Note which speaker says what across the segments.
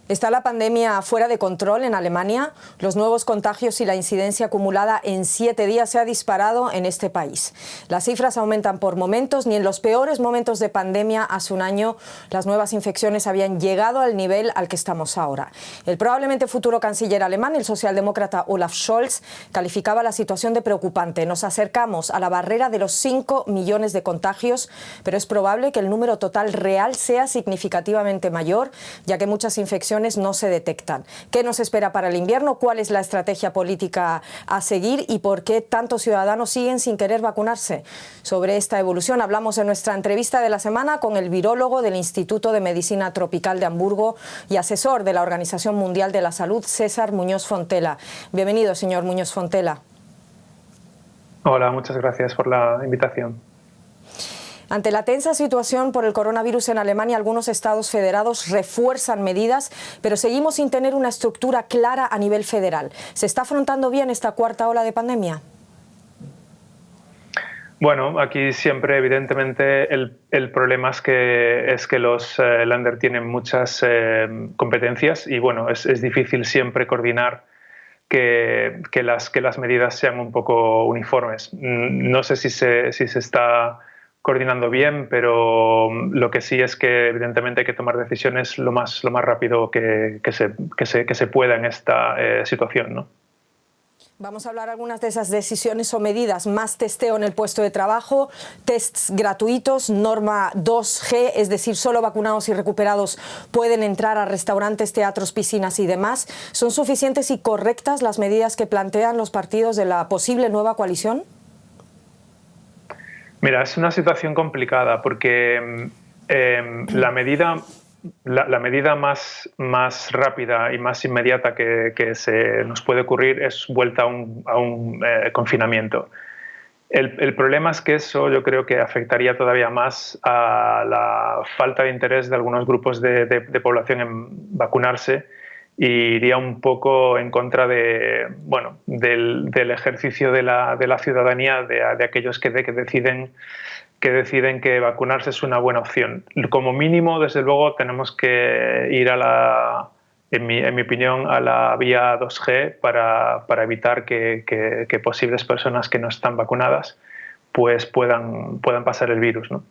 Speaker 1: ¿Está la pandemia fuera de control en Alemania? Los nuevos contagios y la incidencia acumulada en 7 días se ha disparado en este país. Las cifras aumentan por momentos. Ni en los peores momentos de pandemia hace un año las nuevas infecciones habían llegado al nivel al que estamos ahora. El probablemente futuro canciller alemán, el socialdemócrata Olaf Scholz, calificaba la situación de preocupante. Nos acercamos a la barrera de los 5 millones de contagios, pero es probable que el número total real sea significativamente mayor, ya que muchas infecciones no se detectan. ¿Qué nos espera para el invierno? ¿Cuál es la estrategia política a seguir? ¿Y por qué tantos ciudadanos siguen sin querer vacunarse? Sobre esta evolución hablamos en nuestra entrevista de la semana con el virólogo del Instituto de Medicina Tropical de Hamburgo y asesor de la Organización Mundial de la Salud, César Muñoz Fontela. Bienvenido, señor Muñoz Fontela.
Speaker 2: Hola, muchas gracias por la invitación.
Speaker 1: Ante la tensa situación por el coronavirus en Alemania, algunos estados federados refuerzan medidas, pero seguimos sin tener una estructura clara a nivel federal. ¿Se está afrontando bien esta cuarta ola de pandemia?
Speaker 2: Bueno, aquí siempre, evidentemente, el problema es que los Länder tienen muchas competencias y, bueno, es difícil siempre coordinar que las medidas sean un poco uniformes. No sé si se está coordinando bien, pero lo que sí es que evidentemente hay que tomar decisiones lo más rápido que se pueda en esta situación, ¿no?
Speaker 1: Vamos a hablar de algunas de esas decisiones o medidas. Más testeo en el puesto de trabajo, tests gratuitos, norma 2G, es decir, solo vacunados y recuperados pueden entrar a restaurantes, teatros, piscinas y demás. ¿Son suficientes y correctas las medidas que plantean los partidos de la posible nueva coalición?
Speaker 2: Mira, es una situación complicada porque la medida más rápida y más inmediata que se nos puede ocurrir es vuelta a un confinamiento. El problema es que eso yo creo que afectaría todavía más a la falta de interés de algunos grupos de población en vacunarse y iría un poco en contra del ejercicio de la ciudadanía, de aquellos que deciden que vacunarse es una buena opción. Como mínimo, desde luego, tenemos que ir en mi opinión, a la vía 2G para evitar que posibles personas que no están vacunadas pues puedan pasar el virus, ¿no?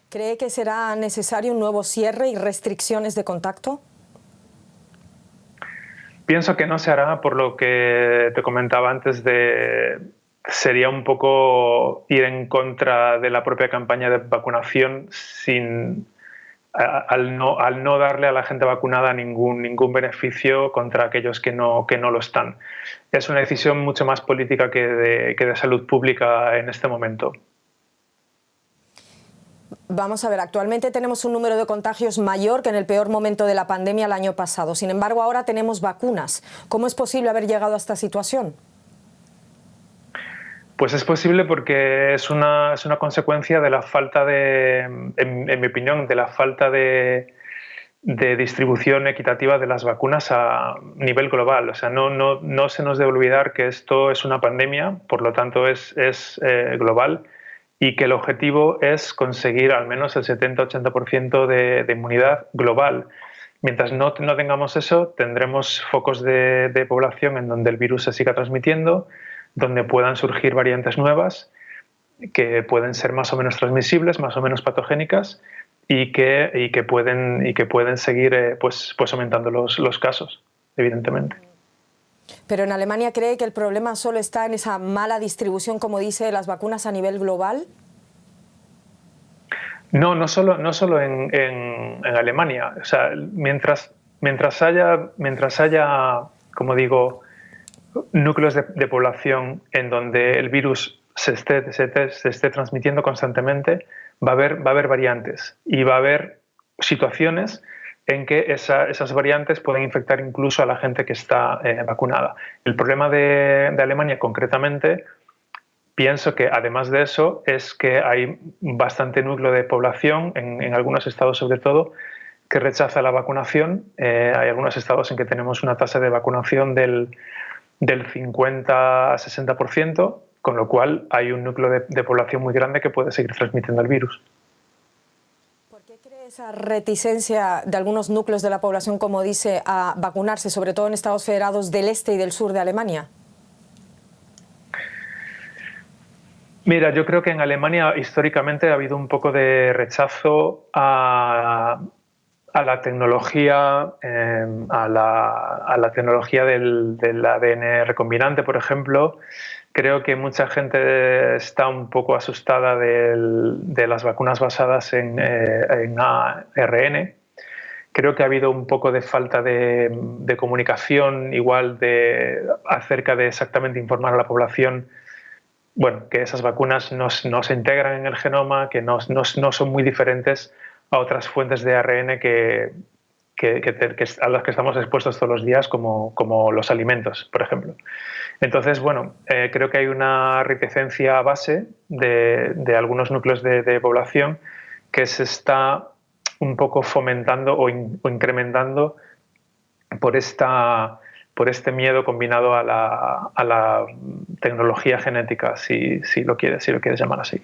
Speaker 1: ¿Cree que será necesario un nuevo cierre y restricciones de contacto?
Speaker 2: Pienso que no se hará, por lo que te comentaba antes, sería un poco ir en contra de la propia campaña de vacunación al no darle a la gente vacunada ningún beneficio contra aquellos que no lo están. Es una decisión mucho más política que de salud pública en este momento.
Speaker 1: Vamos a ver, actualmente tenemos un número de contagios mayor que en el peor momento de la pandemia el año pasado. Sin embargo, ahora tenemos vacunas. ¿Cómo es posible haber llegado a esta situación?
Speaker 2: Pues es posible porque es una consecuencia de la falta en mi opinión, de la falta de distribución equitativa de las vacunas a nivel global. O sea, no se nos debe olvidar que esto es una pandemia, por lo tanto es global, y que el objetivo es conseguir al menos el 70-80% de inmunidad global. Mientras no tengamos eso, tendremos focos de población en donde el virus se siga transmitiendo, donde puedan surgir variantes nuevas que pueden ser más o menos transmisibles, más o menos patogénicas y que pueden seguir pues aumentando los casos, evidentemente.
Speaker 1: Pero en Alemania, ¿cree que el problema solo está en esa mala distribución, como dice, de las vacunas a nivel global?
Speaker 2: No solo en Alemania. O sea, mientras haya, como digo, núcleos de población en donde el virus se esté transmitiendo constantemente, va a haber variantes y va a haber situaciones en que esas variantes pueden infectar incluso a la gente que está vacunada. El problema de Alemania concretamente, pienso que además de eso, es que hay bastante núcleo de población, en algunos estados sobre todo, que rechaza la vacunación. Hay algunos estados en que tenemos una tasa de vacunación del 50 a 60%, con lo cual hay un núcleo de población muy grande que puede seguir transmitiendo el virus.
Speaker 1: ¿Por qué cree esa reticencia de algunos núcleos de la población, como dice, a vacunarse, sobre todo en Estados federados del este y del sur de Alemania?
Speaker 2: Mira, yo creo que en Alemania históricamente ha habido un poco de rechazo a la tecnología, a la tecnología del ADN recombinante, por ejemplo. Creo que mucha gente está un poco asustada de las vacunas basadas en ARN. Creo que ha habido un poco de falta de comunicación, igual acerca de exactamente informar a la población, bueno, que esas vacunas no se integran en el genoma, que no son muy diferentes a otras fuentes de ARN a las que estamos expuestos todos los días, como los alimentos, por ejemplo. Entonces, bueno, creo que hay una reticencia base de algunos núcleos de población que se está un poco fomentando o incrementando por este miedo combinado a la tecnología genética, si lo quieres llamar así.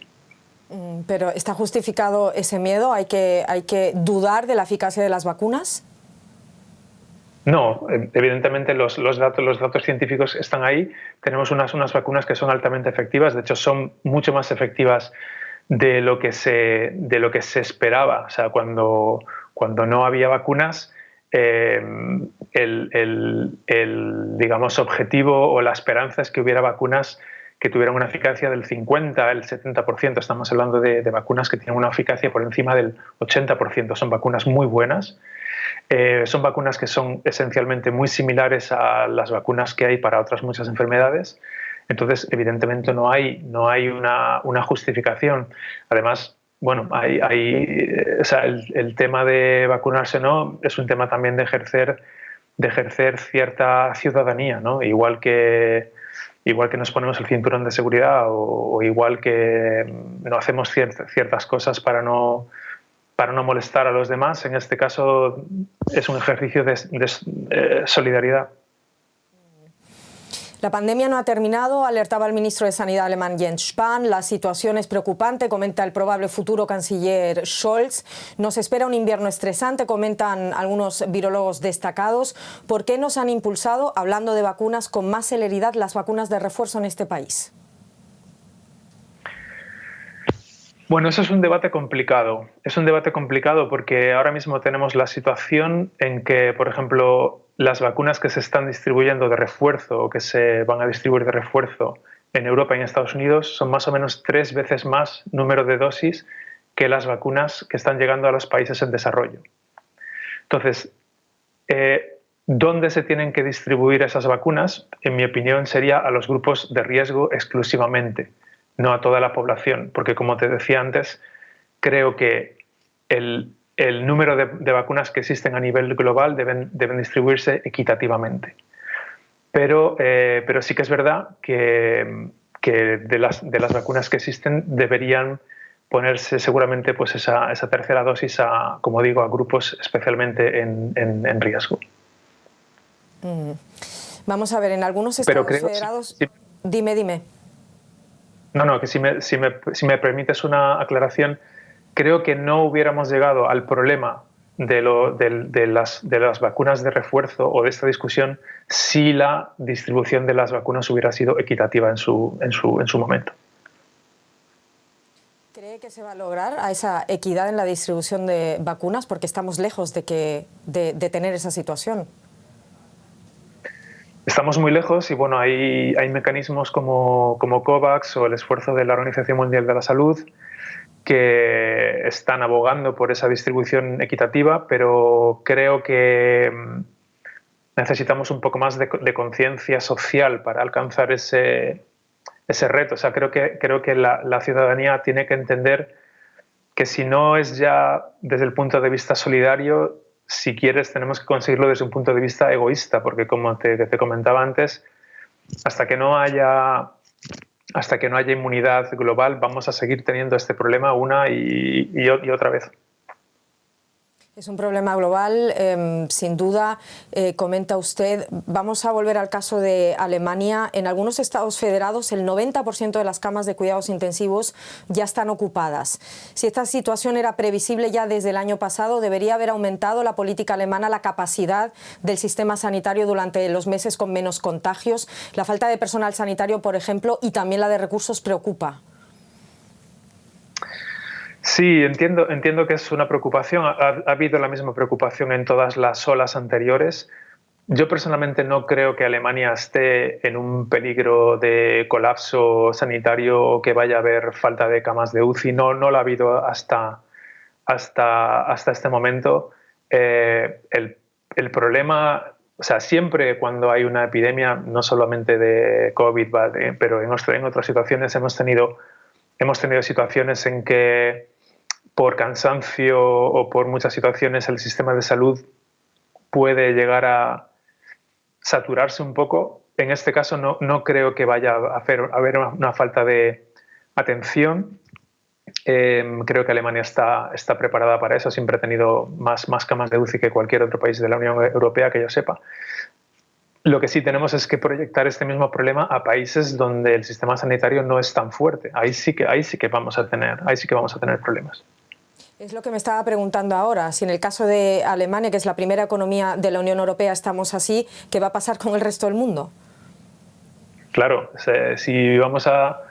Speaker 1: Pero ¿está justificado ese miedo? ¿Hay que dudar de la eficacia de las vacunas?
Speaker 2: No, evidentemente los datos científicos están ahí. Tenemos unas vacunas que son altamente efectivas, de hecho son mucho más efectivas de lo que se esperaba. O sea, cuando no había vacunas, digamos, objetivo o la esperanza es que hubiera vacunas que tuvieran una eficacia del 50, el 70%. Estamos hablando de vacunas que tienen una eficacia por encima del 80%. Son vacunas muy buenas. Son vacunas que son esencialmente muy similares a las vacunas que hay para otras muchas enfermedades. Entonces, evidentemente no hay una justificación. Además, bueno, o sea, el tema de vacunarse o no es un tema también de ejercer cierta ciudadanía, ¿no? Igual que nos ponemos el cinturón de seguridad o igual que no hacemos ciertas cosas para no molestar a los demás, en este caso es un ejercicio de solidaridad.
Speaker 1: La pandemia no ha terminado, alertaba el ministro de Sanidad alemán Jens Spahn. La situación es preocupante, comenta el probable futuro canciller Scholz. Nos espera un invierno estresante, comentan algunos virólogos destacados. ¿Por qué nos han impulsado, hablando de vacunas, con más celeridad las vacunas de refuerzo en este país?
Speaker 2: Bueno, eso es un debate complicado. Es un debate complicado porque ahora mismo tenemos la situación en que, por ejemplo, las vacunas que se están distribuyendo de refuerzo o que se van a distribuir de refuerzo en Europa y en Estados Unidos son más o menos 3 veces más número de dosis que las vacunas que están llegando a los países en desarrollo. Entonces, ¿dónde se tienen que distribuir esas vacunas? En mi opinión, sería a los grupos de riesgo exclusivamente, no a toda la población, porque como te decía antes, creo que el número de vacunas que existen a nivel global deben distribuirse equitativamente. Pero sí que es verdad que de las vacunas que existen deberían ponerse seguramente pues esa tercera dosis como digo, a grupos especialmente en riesgo.
Speaker 1: Vamos a ver, en algunos estados federados... Sí. Dime.
Speaker 2: No, que si me permites una aclaración, creo que no hubiéramos llegado al problema de las vacunas de refuerzo o de esta discusión si la distribución de las vacunas hubiera sido equitativa en su momento.
Speaker 1: ¿Cree que se va a lograr a esa equidad en la distribución de vacunas? Porque estamos lejos de tener esa situación.
Speaker 2: Estamos muy lejos y bueno, hay mecanismos como COVAX o el esfuerzo de la Organización Mundial de la Salud que están abogando por esa distribución equitativa, pero creo que necesitamos un poco más de conciencia social para alcanzar ese reto. O sea, creo que la ciudadanía tiene que entender que si no es ya desde el punto de vista solidario, si quieres, tenemos que conseguirlo desde un punto de vista egoísta, porque como te comentaba antes, hasta que no haya inmunidad global, vamos a seguir teniendo este problema una y otra vez.
Speaker 1: Es un problema global, sin duda, comenta usted. Vamos a volver al caso de Alemania. En algunos estados federados el 90% de las camas de cuidados intensivos ya están ocupadas. Si esta situación era previsible ya desde el año pasado, debería haber aumentado la política alemana la capacidad del sistema sanitario durante los meses con menos contagios. La falta de personal sanitario, por ejemplo, y también la de recursos preocupa.
Speaker 2: Sí, entiendo que es una preocupación. Ha habido la misma preocupación en todas las olas anteriores. Yo personalmente no creo que Alemania esté en un peligro de colapso sanitario o que vaya a haber falta de camas de UCI. No lo ha habido hasta este momento. El problema, o sea, siempre cuando hay una epidemia, no solamente de COVID, pero en otras situaciones hemos tenido situaciones en que por cansancio o por muchas situaciones el sistema de salud puede llegar a saturarse un poco. En este caso no creo que vaya a haber una falta de atención. Creo que Alemania está preparada para eso. Siempre ha tenido más camas de UCI que cualquier otro país de la Unión Europea que yo sepa. Lo que sí tenemos es que proyectar este mismo problema a países donde el sistema sanitario no es tan fuerte. Ahí sí que vamos a tener problemas.
Speaker 1: Es lo que me estaba preguntando ahora. Si en el caso de Alemania, que es la primera economía de la Unión Europea, estamos así, ¿qué va a pasar con el resto del mundo?
Speaker 2: Claro, si vamos a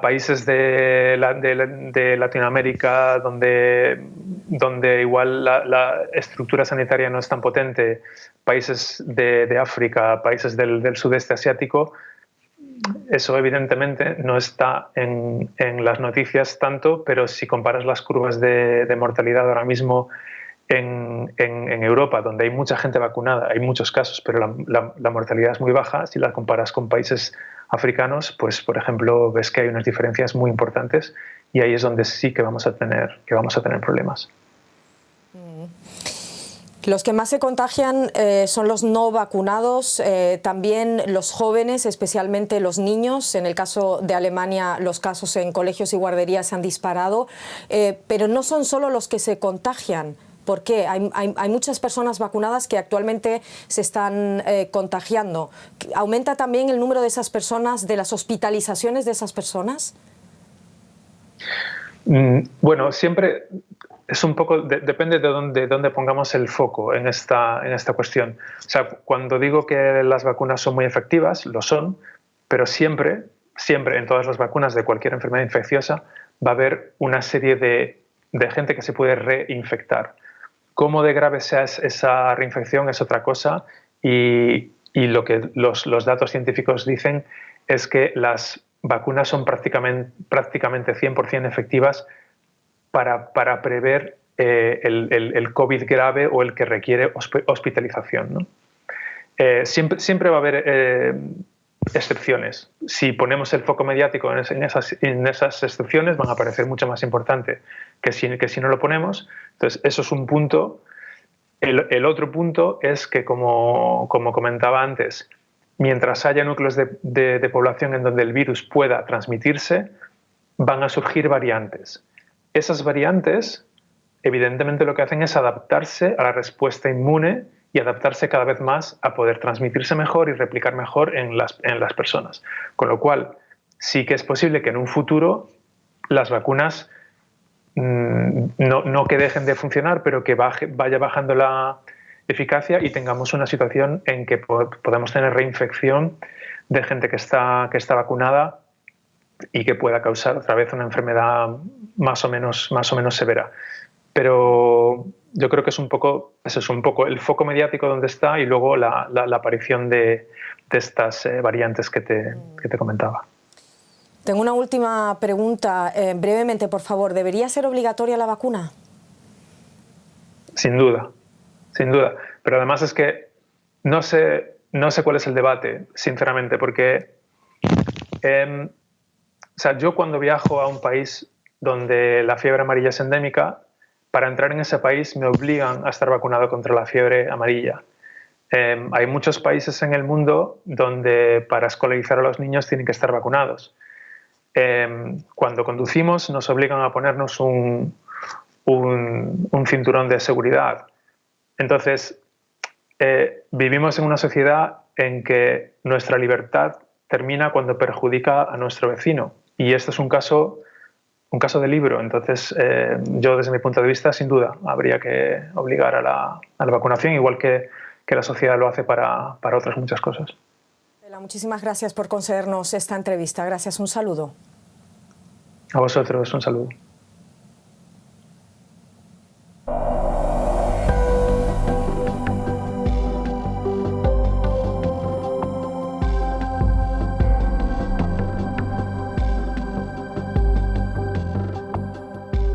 Speaker 2: países de Latinoamérica donde igual la estructura sanitaria no es tan potente, países de África, países del sudeste asiático, eso evidentemente no está en las noticias tanto, pero si comparas las curvas de mortalidad ahora mismo en Europa, donde hay mucha gente vacunada, hay muchos casos, pero la mortalidad es muy baja, si la comparas con países africanos, pues por ejemplo ves que hay unas diferencias muy importantes y ahí es donde sí que vamos a tener problemas.
Speaker 1: Los que más se contagian son los no vacunados, también los jóvenes, especialmente los niños. En el caso de Alemania, los casos en colegios y guarderías se han disparado, pero no son solo los que se contagian. ¿Por qué? Hay muchas personas vacunadas que actualmente se están contagiando. ¿Aumenta también el número de esas personas, de las hospitalizaciones de esas personas?
Speaker 2: Bueno, siempre es un poco, depende de dónde pongamos el foco en esta cuestión. O sea, cuando digo que las vacunas son muy efectivas, lo son, pero siempre en todas las vacunas de cualquier enfermedad infecciosa va a haber una serie de gente que se puede reinfectar. Cómo de grave sea esa reinfección es otra cosa y lo que los datos científicos dicen es que las vacunas son prácticamente 100% efectivas para prever el COVID grave o el que requiere hospitalización, ¿no? Siempre va a haber excepciones. Si ponemos el foco mediático en esas excepciones, van a parecer mucho más importantes que si no lo ponemos. Entonces, eso es un punto. El otro punto es que, como comentaba antes, mientras haya núcleos de población en donde el virus pueda transmitirse, van a surgir variantes. Esas variantes, evidentemente, lo que hacen es adaptarse a la respuesta inmune y adaptarse cada vez más a poder transmitirse mejor y replicar mejor en las personas. Con lo cual, sí que es posible que en un futuro las vacunas no que dejen de funcionar, pero que vaya bajando la eficacia y tengamos una situación en que podamos tener reinfección de gente que está vacunada y que pueda causar otra vez una enfermedad más o menos severa. Pero yo creo que es un poco el foco mediático donde está y luego la aparición de estas variantes que te comentaba.
Speaker 1: Tengo una última pregunta, brevemente, por favor. ¿Debería ser obligatoria la vacuna?
Speaker 2: Sin duda. Pero además es que no sé cuál es el debate, sinceramente, porque o sea, yo cuando viajo a un país donde la fiebre amarilla es endémica, para entrar en ese país me obligan a estar vacunado contra la fiebre amarilla. Hay muchos países en el mundo donde para escolarizar a los niños tienen que estar vacunados. Cuando conducimos nos obligan a ponernos un un cinturón de seguridad. Entonces, vivimos en una sociedad en que nuestra libertad termina cuando perjudica a nuestro vecino. Y este es un caso de libro. Entonces, yo desde mi punto de vista, sin duda, habría que obligar a la vacunación, igual que la sociedad lo hace para otras muchas cosas.
Speaker 1: Muchísimas gracias por concedernos esta entrevista. Gracias, un saludo.
Speaker 2: A vosotros, un saludo.